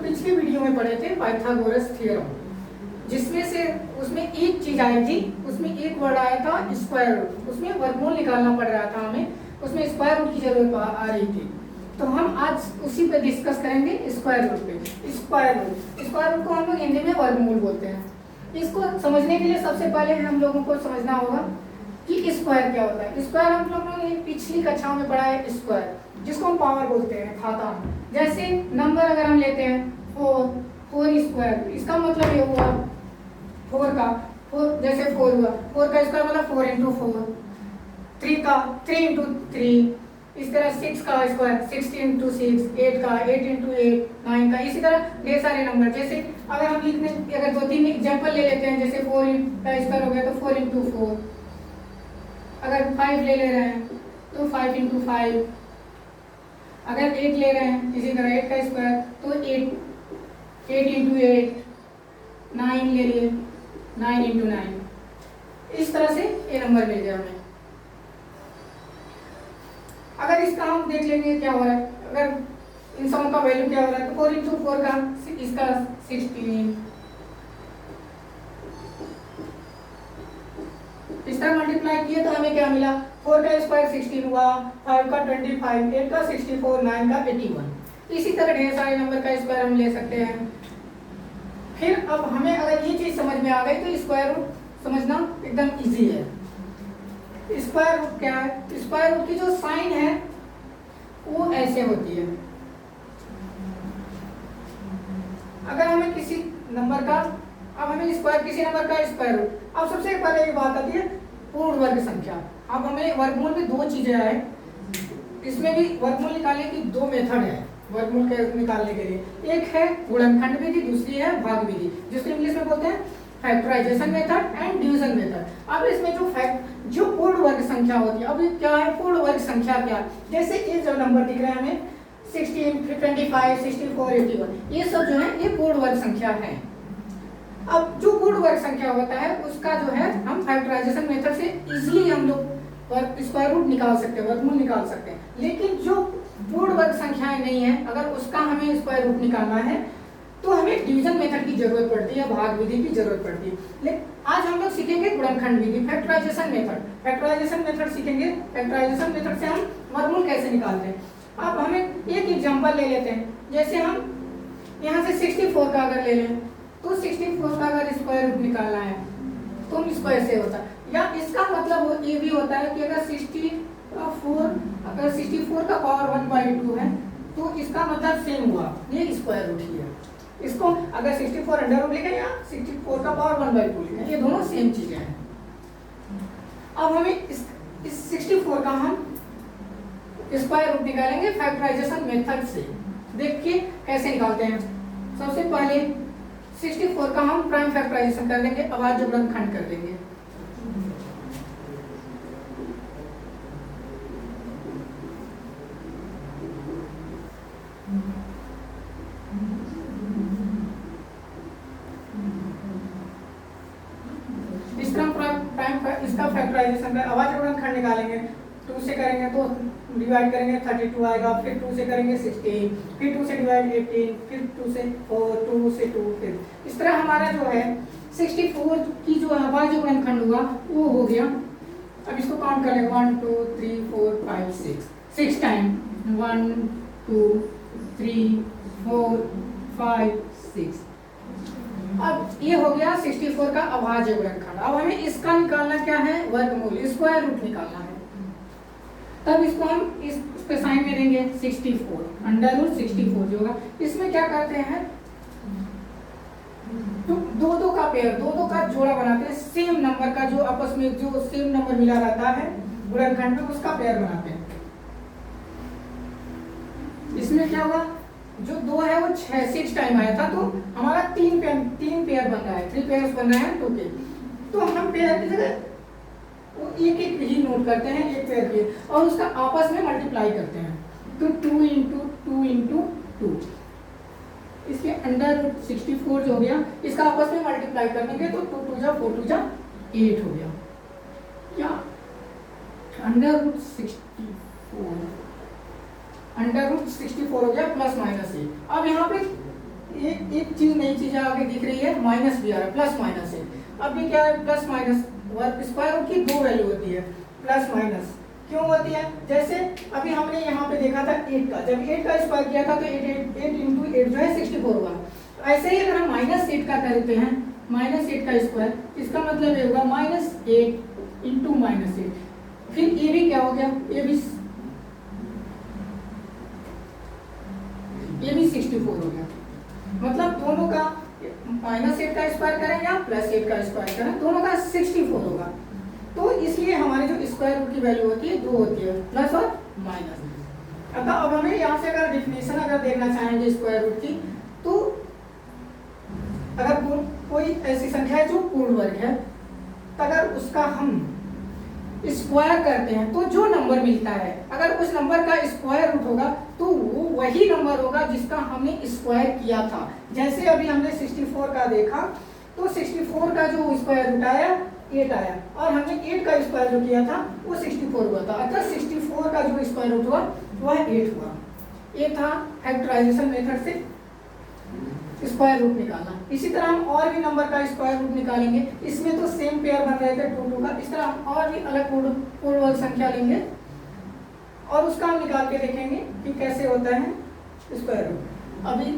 पिछली वीडियो में पढ़े थे पाइथागोरस थ्योरम, जिसमें से उसमें एक चीज आई थी, उसमें एक वर्ड आया था स्क्वायर रूट, उसमें वर्गमूल निकालना पड़ रहा था हमें, उसमें स्क्वायर रूट की जरूरत आ रही थी। तो हम आज उसी पे डिस्कस करेंगे, स्क्वायर रूट पे। स्क्वायर रूट को हम लोग हिंदी में वर्गमूल बोलते हैं। इसको समझने के लिए सबसे पहले हम लोगों को समझना होगा कि स्क्वायर क्या होता है। स्क्वायर हम लोगों ने पिछली कक्षाओं में पढ़ा है, स्क्वायर जिसको हम पावर बोलते हैं, खाता। जैसे नंबर अगर हम लेते हैं 4 स्क्वायर, इसका मतलब ये हुआ 4 का 4, जैसे 4 हुआ, 4 का स्क्वायर मतलब 4 इंटू 4, 3 का 3 इंटू 3, इस तरह 6 का स्क्वायर 6 इंटू 6, 8 का 8 इंटू 8, 9 का, इसी तरह ढेर सारे नंबर। जैसे अगर हम लिखने अगर 2-3 एग्जाम्पल ले लेते हैं, जैसे 4 का स्क्वायर हो गया तो 4 इंटू 4, अगर 5 ले रहे हैं तो 5 इंटू 5, अगर 8 ले रहे हैं इसी तरह 8 का स्क्वायर तो 8 इंटू 8, 9 ले लिए 9 इंटू 9, इस तरह से ये नंबर मिल गया हमें। अगर इसका हम देख लेंगे क्या हो रहा है, अगर इन सबों का वैल्यू क्या हो रहा है तो 4 इंटू 4 का इसका 16, इस तरह मल्टीप्लाई किए तो हमें क्या मिला, 4 का स्क्वायर 16 हुआ, 5 का 25, 8 का 64, 9 का 81। इसी तरह ढेर सारे नंबर का स्क्वायर हम ले सकते हैं। फिर अब हमें अगर ये चीज समझ में आ गई तो स्क्वायर रूट समझना एकदम इजी है। स्क्वायर रूट क्या है? स्क्वायर रूट की जो साइन है वो ऐसे होती है। अगर हमें किसी नंबर का, अब हमें स्क्वायर किसी नंबर का स्क्वायर रूट, अब सबसे पहले एक बात आती है पूर्ण वर्ग संख्या। अब हमें वर्गमूल में दो चीजें आए, इसमें भी वर्गमूल निकालने की दो मेथड है वर्गमूल के निकालने के लिए। एक है गुणनखंड विधि, दूसरी है भाग विधि, जिसको इंग्लिश में बोलते हैं factorization method and division method. अब इसमें जो पूर्ण वर्ग संख्या होती है, अब ये क्या है पूर्ण वर्ग संख्या क्या? जैसे ये जो नंबर दिख रहे हैं हमें 16, 25, 64, 81, ये सब जो है ये पूर्ण वर्ग संख्या है। अब जो पूर्ण वर्ग संख्या होता है उसका जो है हम फैक्टराइजेशन मेथड से इजीली हम लोग स्क्वायर रूट निकाल सकते हैं, वर्गमूल निकाल सकते हैं। लेकिन जो पूर्ण वर्ग संख्याएं नहीं है, अगर उसका हमें स्क्वायर रूट निकालना है तो हमें डिवीजन मेथड की जरूरत पड़ती है, भाग विधि की जरूरत पड़ती है। लेकिन आज हम लोग सीखेंगे गुणनखंड विधि, फैक्टराइजेशन मेथड। फैक्टराइजेशन मेथड सीखेंगे, फैक्टराइजेशन मेथड से हम वर्गमूल कैसे निकालते हैं। अब हमें एक एग्जांपल ले लेते हैं, जैसे हम यहाँ से 64 का अगर ले लें तो 64 का अगर स्क्वायर रूट निकालना है तो इसको ऐसे होता है, या इसका मतलब ये भी होता है कि अगर 64 का पावर 1/2 है तो इसका मतलब सेम हुआ, ये स्क्वायर रूट ही है। इसको अगर 64 अंडर रूट लिखें या 64 का पावर 1/2 लिखें, ये दोनों सेम चीजें हैं। अब हमें इस 64 का हम स्क्वायर रूट निकालेंगे फैक्टराइजेशन मेथड से। देखिए कैसे निकालते हैं। सबसे पहले 64 का हम प्राइम फैक्टराइजेशन कर देंगे, अभाज्य गुणनखंड कर देंगे। इस तरह इसका फैक्टराइजेशन कर अभाज्य गुणनखंड निकालेंगे। 2 से करेंगे तो डिवाइड करेंगे 32 आएगा, फिर 2 से करेंगे 16, फिर 2 से डिवाइड 18, फिर 2 से 4, 2 से 2, फिर इस तरह हमारा जो है 64 की जो अभाज्य गुणनखंड हुआ वो हो गया। अब इसको काउंट कर लेंगे 1 2 3 4 5 6 टाइम 1 2 3 4 5 6। अब ये हो गया 64 का अभाज्य गुणनखंड। अब हमें इसका निकालना क्या है, वर्गमूल, स्क्वायर रूट निकालना है। तब इसको हम इस पे साइन में देंगे 64 अंडर रूट 64 जो होगा। इसमें क्या करते हैं तो दो का पेयर, दो का जोड़ा बनाते हैं, सेम नंबर का जो आपस में जो सेम नंबर मिला रहता है गुणनखंड में उसका पेयर बनाते हैं। इसमें क्या हुआ, जो 2 है वो 6 टाइम आया था तो हमारा 3 पेयर बन रहा है, 3 पेयर्स बन रहे हैं 2 के। तो हम पेयर की जगह वो एक ही नोट करते हैं, एक पेयर के, और उसका आपस में मल्टीप्लाई करते हैं। तो 2 इंटू 2 इंटू 2, इसके अंडर रूट 64 जो हो गया, इसका आपस में मल्टीप्लाई करेंगे तो 2 2 जा 4 2 जा 8 हो गया, या अंडर रूट 64 हो गया प्लस माइनस 8। अब यहाँ पे एक चीज नई चीज आगे दिख रही है, माइनस भी आ रहा है, प्लस माइनस है। अब ये क्या है, प्लस माइनस वर्ग स्क्वायर रूट की दो वैल्यू होती है, प्लस माइनस क्यों होती है? जैसे अभी हमने यहाँ पे देखा था 8 का, जब 8 का स्क्वायर किया था तो 8 इंटू 8 जो है 64 हुआ। ऐसे ही अगर हम -8 का करते हैं, -8 का स्क्वायर, इसका मतलब ये होगा -8 इंटू -8, फिर ये भी क्या हो गया, ये भी 64 हो गया। मतलब दोनों का -8 का स्क्वायर करें या +8 का स्क्वायर करें, दोनों का 64 होगा। तो इसलिए हमारी जो स्क्वायर रूट की वैल्यू होती है दो होती है, प्लस और माइनस। अतः अब हमें यहाँ से अगर डिफिनेशन अगर देखना चाहेंगे स्क्वायर रूट की, तो अगर कोई ऐसी संख्या है जो पूर्ण वर्ग है, तो अगर उसका हम स्क्वायर करते हैं तो जो नंबर मिलता है, अगर उस नंबर का स्क्वायर रूट होगा तो वो वही नंबर होगा जिसका हमने स्क्वायर किया था। जैसे अभी हमने 64 का देखा, तो 64 का जो स्क्वायर रूट आया 8 आया, और हमने 8 का स्क्वायर जो किया था वो 64 हुआ था। अतः 64 का जो स्क्वायर रूट हुआ वह 8 हुआ। ये था फैक्टराइजेशन मेथड से स्क्वायर रूट निकालना। इसी तरह हम और भी नंबर का स्क्वायर रूट निकालेंगे। इसमें तो सेम पेयर बन रहे थे 2 2 का, इस तरह हम और भी अलग पूर्ण वर्ग संख्या लेंगे और उसका हम निकाल के देखेंगे कि कैसे होता है स्क्वायर रूट। अभी